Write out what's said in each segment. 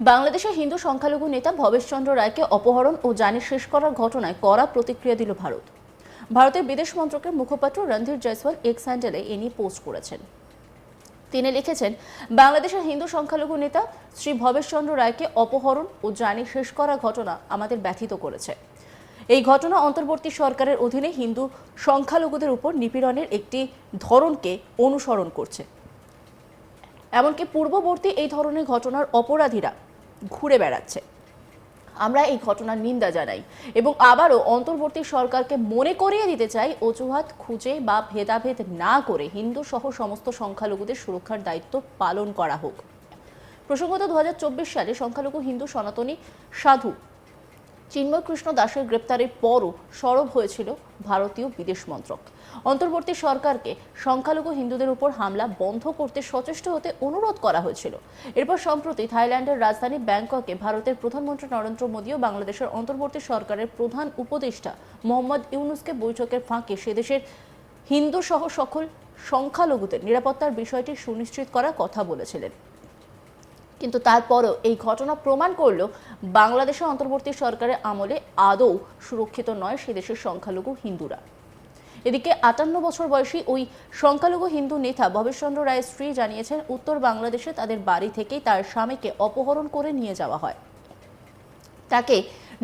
বাংলাদেশের হিন্দু সংখ্যালঘু নেতা ভবেশ চন্দ্র রায়কে অপহরণ ও জানি শেষ করার ঘটনায় কড়া প্রতিক্রিয়া দিল ভারত। ভারতের বিদেশ মন্ত্রকের মুখপাত্র রণধীর জয়সওয়াল এক্স হ্যান্ডেলে এ নিয়ে পোস্ট করেছেন। তিনি লিখেছেন, বাংলাদেশের হিন্দু সংখ্যালঘু নেতা শ্রী ভবেশ চন্দ্র রায়কে অপহরণ ও জানি শেষ করার ঘটনা আমাদের ব্যথিত করেছে। এই ঘটনা অন্তর্বর্তী সরকারের অধীনে হিন্দু সংখ্যালঘুদের উপর নিপীড়নের একটি ধরনকে অনুসরণ করছে। এমনকি পূর্ববর্তী এই ধরনের ঘটনার অপরাধীরা ঘুরে বেড়াচ্ছে। আমরা এই ঘটনার নিন্দা জানাই এবং আবারও অন্তর্বর্তী সরকারকে মনে করিয়ে দিতে চাই, অজুহাত খুঁজে বা ভেদাভেদ না করে হিন্দু সহ সমস্ত সংখ্যালঘুদের সুরক্ষার দায়িত্ব পালন করা হোক। প্রসঙ্গত 2024 সালে সংখ্যালঘু হিন্দু সনাতনী সাধু চিন্ময় কৃষ্ণ দাসের গ্রেপ্তারের পরও সরব হয়েছিল ভারতীয় বিদেশ মন্ত্রক। অন্তর্বর্তী সরকারকে সংখ্যালঘু হিন্দুদের উপর হামলা বন্ধ করতে সচেষ্ট হতে অনুরোধ করা হয়েছিল। এরপর সম্প্রতি থাইল্যান্ডের রাজধানী ব্যাংককে ভারতের প্রধানমন্ত্রী নরেন্দ্র মোদী ও বাংলাদেশের অন্তর্বর্তী সরকারের প্রধান উপদেষ্টা মোহাম্মদ ইউনুসকে বৈঠকের ফাঁকে সেদেশের হিন্দু সহ সকল সংখ্যালঘুদের নিরাপত্তার বিষয়টি সুনিশ্চিত করার কথা বলেছিলেন। কিন্তু তারপরেও এই ঘটনা প্রমাণ করল বাংলাদেশের অন্তর্বর্তী সরকারের আমলে আদৌ সুরক্ষিত নয় সে দেশের সংখ্যালঘু হিন্দুরা। এদিকে 58 বছর বয়সী ওই সংখ্যালঘু হিন্দু নেতা ভবেশ চন্দ্র রায়ের স্ত্রী জানিয়েছেন, উত্তর বাংলাদেশে তাদের বাড়ি থেকেই তার স্বামীকে অপহরণ করে নিয়ে যাওয়া হয়। তাকে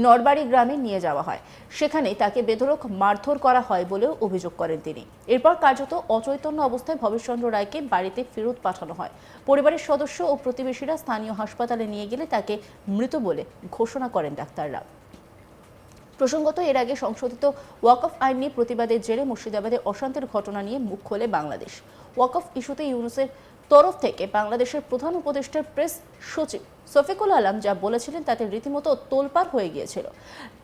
নরবাড়ি গ্রামে নিয়ে যাওয়া হয়, সেখানে তাকে বেধড়ক মারধর করা হয় বলেও অভিযোগ করেন তিনি। এরপর কার্যত অচৈতন্য অবস্থায় ভবেশ চন্দ্র রায়কে বাড়িতে ফেরত পাঠানো হয়। পরিবারের সদস্য ও প্রতিবেশীরা স্থানীয় হাসপাতালে নিয়ে গেলে তাকে মৃত বলে ঘোষণা করেন ডাক্তাররা। প্রসঙ্গত, এর আগে সংশোধিত ওয়াকফ আইন নিয়ে প্রতিবাদের জেরে মুর্শিদাবাদে অশান্তির ঘটনা নিয়ে মুখ খোলে বাংলাদেশ। ওয়াকফ ইস্যুতে ইউনুসের তরফ থেকে বাংলাদেশের প্রধান উপদেষ্টার প্রেস সচিব শফিকুল আলম যা বলেছিলেন তাতে রীতিমতো তোলপাড় হয়ে গিয়েছিল।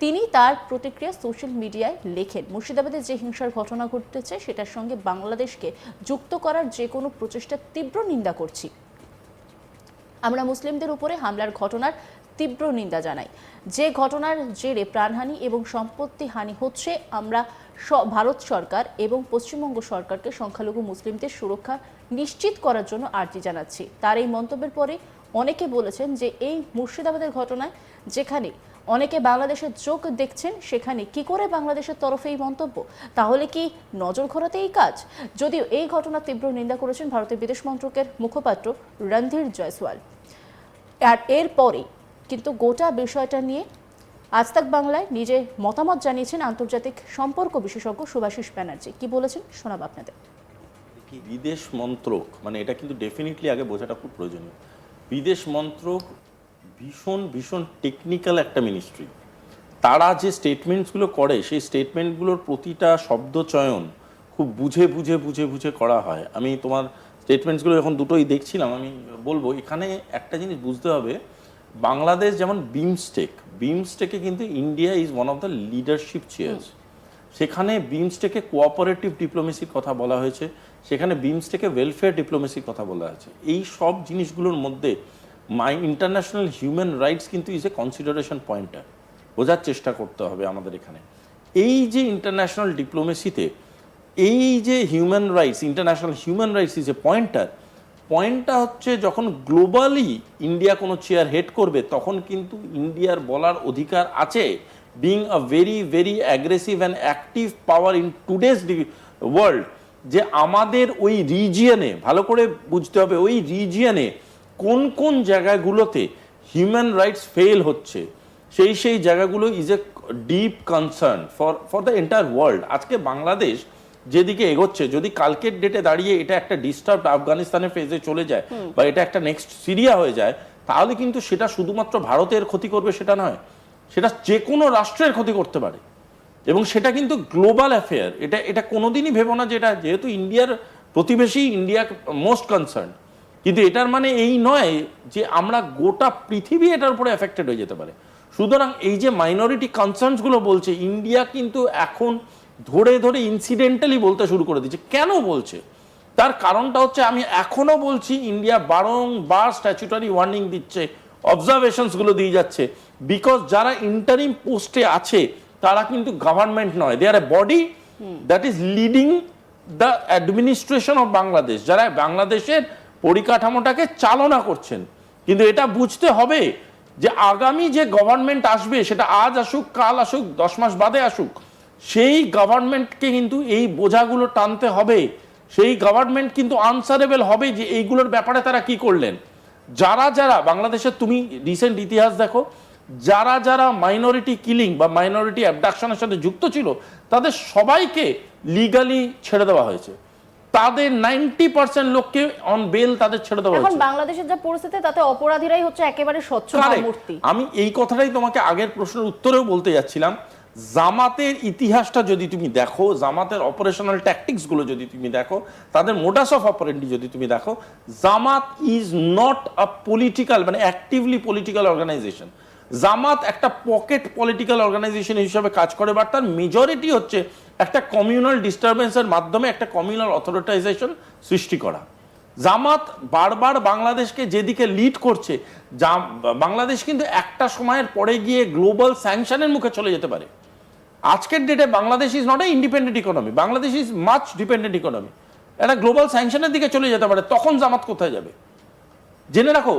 তিনি তার প্রতিক্রিয়া সোশ্যাল মিডিয়ায় লেখেন, মুর্শিদাবাদে যে হিংসার ঘটনা ঘটেছে সেটার সঙ্গে বাংলাদেশকে যুক্ত করার যে কোনো প্রচেষ্টার তীব্র নিন্দা করছি। আমরা মুসলিমদের উপরে হামলার ঘটনার তীব্র নিন্দা জানাই। যে ঘটনার জেরে প্রাণহানি এবং সম্পত্তি হানি হচ্ছে, আমরা ভারত সরকার এবং পশ্চিমবঙ্গ সরকারকে সংখ্যালঘু মুসলিমদের সুরক্ষা নিশ্চিত করার জন্য আর্জি জানাচ্ছি। তার এই মন্তব্যের পরে অনেকে বলেছেন যে এই মুর্শিদাবাদের ঘটনায় যেখানে অনেকে বাংলাদেশের চোখ দেখছেন, সেখানে কি করে বাংলাদেশের তরফে এই মন্তব্য? তাহলে কি নজর ঘোরাতে এই কাজ? যদিও এই ঘটনার তীব্র নিন্দা করেছেন ভারতের বিদেশ মন্ত্রকের মুখপাত্র রণধীর জয়সওয়াল। আর এরপরে কিন্তু গোটা বিষয়টা নিয়ে আজ তাক বাংলায় নিজে মতামত জানিয়েছেন আন্তর্জাতিক সম্পর্ক বিশেষজ্ঞ শুভাশিস ব্যানার্জি। কি বলেছেন শোনাব আপনাদের। বিদেশ মন্ত্রক মানে এটা কিন্তু ডেফিনেটলি আগে বোঝাটা খুব প্রয়োজনীয়। বিদেশ মন্ত্রক ভীষণ ভীষণ টেকনিক্যাল একটা মিনিস্ট্রি। তারা যে স্টেটমেন্টসগুলো করে সেই স্টেটমেন্টগুলোর প্রতিটা শব্দ চয়ন খুব বুঝে বুঝে বুঝে বুঝে করা হয়। আমি তোমার স্টেটমেন্টসগুলো যখন দুটোই দেখছিলাম, আমি বলবো এখানে একটা জিনিস বুঝতে হবে, বাংলাদেশ যেমন বিমস্টেকে কিন্তু India is one of the leadership chairs. সেখানে বিমস্টেকে কোঅপারেটিভ ডিপ্লোমেসির কথা বলা হয়েছে, সেখানে বিমস্টেকে ওয়েলফেয়ার ডিপ্লোমেসির কথা বলা হয়েছে। এই সব জিনিসগুলোর মধ্যে ইন্টারন্যাশনাল হিউম্যান রাইটস কিন্তু ইজ এ কনসিডারেশন পয়েন্টার। বোঝার চেষ্টা করতে হবে আমাদের এখানে এই যে ইন্টারন্যাশনাল ডিপ্লোমেসিতে এই যে human rights, international human rights is a পয়েন্টটা হচ্ছে যখন গ্লোবালি ইন্ডিয়া কোনো চেয়ার হেড করবে তখন কিন্তু ইন্ডিয়ার বলার অধিকার আছে, being a very very aggressive and active power in today's world, যে আমাদের ওই রিজিয়নে ভালো করে বুঝতে হবে ওই রিজিয়নে কোন কোন জায়গাগুলোতে হিউম্যান রাইটস ফেল হচ্ছে, সেই জায়গাগুলো is a deep concern for the entire world. আজকে বাংলাদেশ যেদিকে এগোচ্ছে, যদি কালকের ডেটে দাঁড়িয়ে এটা একটা ডিস্টার্বড আফগানিস্তানের ফেজে চলে যায় বা এটা একটা নেক্সট সিরিয়া হয়ে যায়, তাহলে কিন্তু সেটা শুধুমাত্র ভারতের ক্ষতি করবে সেটা নয়, সেটা যে কোনো রাষ্ট্রের ক্ষতি করতে পারে এবং সেটা কিন্তু গ্লোবাল অ্যাফেয়ার। এটা কোনোদিনই ভেবো না যে এটা যেহেতু ইন্ডিয়ার প্রতিবেশী, ইন্ডিয়া মোস্ট কনসার্ন, কিন্তু এটার মানে এই নয় যে আমরা গোটা পৃথিবী এটার উপরে এফেক্টেড হয়ে যেতে পারে। সুতরাং এই যে মাইনরিটি কনসার্নসগুলো বলছে, ইন্ডিয়া কিন্তু এখন ধরে ধরে ইনসিডেন্টালি বলতে শুরু করে দিচ্ছে। কেন বলছে? তার কারণটা হচ্ছে, আমি এখনো বলছি, ইন্ডিয়া বারংবার স্ট্যাচুটারি ওয়ার্নিং দিচ্ছে, অবজারভেশনসগুলো দিয়ে যাচ্ছে, বিকজ যারা ইন্টারিম পোস্টে আছে তারা কিন্তু গভর্নমেন্ট নয়, they are a body that is leading the administration of Bangladesh, যারা বাংলাদেশের পরিকাঠামোটাকে চালনা করছেন। কিন্তু এটা বুঝতে হবে যে আগামী যে গভর্নমেন্ট আসবে, সেটা আজ আসুক, কাল আসুক, 10 মাস বাদে আসুক, সেই গভর্নমেন্টকে কিন্তু এই বোঝাগুলো টানতে হবে। সেই গভর্নমেন্ট কিন্তু আনসারেবল হবে যে এইগুলোর ব্যাপারে তারা কি করলেন। যারা যারা বাংলাদেশের, তুমি রিসেন্ট ইতিহাস দেখো, যারা যারা মাইনরিটি কিলিং বা মাইনরিটি অ্যাবডাকশনের সাথে যুক্ত ছিল, তাদের সবাইকে লিগালি ছেড়ে দেওয়া হয়েছে। তাদের 90% লোককে অন বেল তাদের ছেড়ে দেওয়া এখন হয়েছে। বাংলাদেশের যা পরিস্থিতি, তাতে অপরাধীরাই হচ্ছে একেবারে স্বচ্ছ Correct. মূর্তি। আমি এই কথাটাই তোমাকে আগের প্রশ্নের উত্তরেও বলতে যাচ্ছিলাম। জামাতের ইতিহাসটা যদি তুমি দেখো, জামাতের অপারেশনাল ট্যাকটিক্স গুলো যদি তুমি দেখো, তাদের মোডাস অফ অপারেন্ডি যদি তুমি দেখো, জামাত ইজ নট আ পলিটিক্যাল, মানে অ্যাক্টিভলি পলিটিক্যাল অর্গানাইজেশন। জামাত একটা পকেট পলিটিক্যাল অর্গানাইজেশন হিসেবে কাজ করে, বাট তার মেজরিটি হচ্ছে একটা কমিউনাল ডিস্টারবেন্সের মাধ্যমে একটা কমিউনাল অথরিটাইজেশন সৃষ্টি করা। জামাত বারবার বাংলাদেশকে যেদিকে লিড করছে, বাংলাদেশ কিন্তু একটা সময়ের পরে গিয়ে গ্লোবাল স্যাংশনের মুখে চলে যেতে পারে। আজকের ডেটে Bangladesh is not a independent economy, Bangladesh is much dependent economy. একটা গ্লোবাল স্যাংশনের দিকে চলে যেতে পারে, তখন জামাত কোথায় যাবে? জেনে রাখো,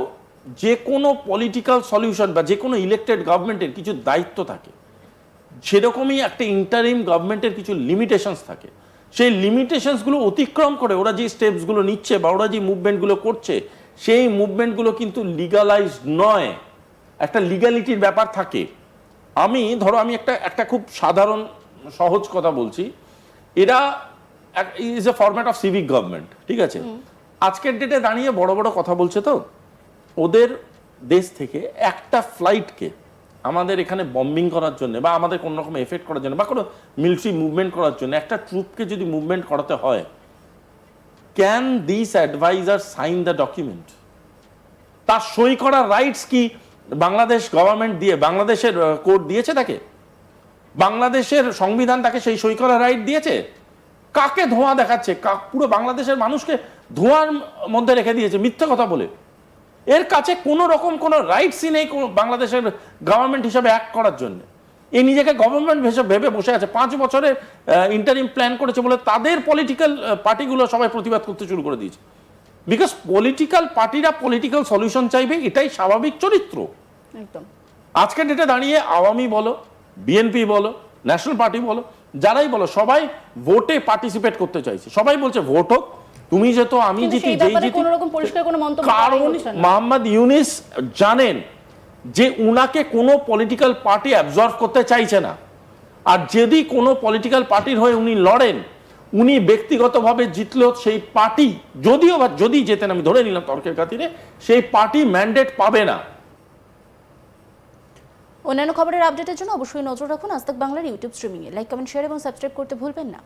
যে কোনো পলিটিক্যাল সলিউশন বা যে কোনো ইলেক্টেড গভর্নমেন্টের কিছু দায়িত্ব থাকে, সেরকমই একটা ইন্টারিম গভর্নমেন্টের কিছু লিমিটেশনস থাকে। সেই লিমিটেশনসগুলো অতিক্রম করে ওরা যে স্টেপসগুলো নিচ্ছে বা ওরা যে মুভমেন্টগুলো করছে, সেই মুভমেন্টগুলো কিন্তু লিগালাইজ নয়, একটা লিগ্যালিটির ব্যাপার থাকে। ধরো আমি একটা খুব সাধারণ সহজ কথা বলছি, এরা is a format of civic government, ঠিক আছে? আজকের ডেটে দাঁড়িয়ে বড় বড় কথা বলছে, তো ওদের দেশ থেকে একটা ফ্লাইটকে আমাদের এখানে বম্বিং করার জন্য বা আমাদের কোনো রকম এফেক্ট করার জন্য বা কোনো মিলিটারি মুভমেন্ট করার জন্য একটা ট্রুপকে যদি মুভমেন্ট করাতে হয়, can this adviser sign the document? তার সই করার রাইটস কি বাংলাদেশ গভর্নমেন্ট দিয়ে, বাংলাদেশের কোর্ট দিয়েছে তাকে? বাংলাদেশের সংবিধান তাকে সেই সই করার রাইট দিয়েছে? কাকে ধোঁয়া দেখাচ্ছে? পুরো বাংলাদেশের মানুষকে ধোঁয়ার মধ্যে রেখে দিয়েছে মিথ্যে কথা বলে। এর কাছে কোনো রকম কোনো রাইটসই নেই বাংলাদেশের গভর্নমেন্ট হিসাবে অ্যাক্ট করার জন্য। এই নিজেকে গভর্নমেন্ট হিসেবে ভেবে বসে আছে, 5 বছরের ইন্টারিম প্ল্যান করেছে বলে তাদের পলিটিক্যাল পার্টিগুলো সবাই প্রতিবাদ করতে শুরু করে দিয়েছে। বিকজ পলিটিক্যাল পার্টিরা পলিটিক্যাল সলিউশন চাইবে, এটাই স্বাভাবিক চরিত্র। একদম। আজকের ডেটে দাঁড়িয়ে আওয়ামী বলো, বিএনপি বলো, ন্যাশনাল পার্টি বলো, যারাই বলো, সবাই ভোটে পার্টিসিপেট করতে চাইছে। সবাই বলছে ভোট হোক, তুমি যেত, আমি জিতি, যেই জিতি। কারণ মোহাম্মদ ইউনিস জানেন যে উনাকে কোনো পলিটিক্যাল পার্টি অ্যাবজর্ভ করতে চাইছে না। আর যদি কোনো পলিটিক্যাল পার্টির হয়ে উনি লড়েন, উনি ব্যক্তিগতভাবে জিতলেও সেই পার্টি, যদিও বা যদি জেতেন, আমি ধরে নিলাম তর্কের খাতিরে, সেই পার্টি ম্যান্ডেট পাবে না। অন্যান্য খবরের আপডেটের জন্য অবশ্যই নজর রাখুন আজ তাক বাংলার ইউটিউব স্ট্রিমিংয়ে। লাইক, কমেন্ট, শেয়ার এবং সাবস্ক্রাইব করতে ভুলবেন না।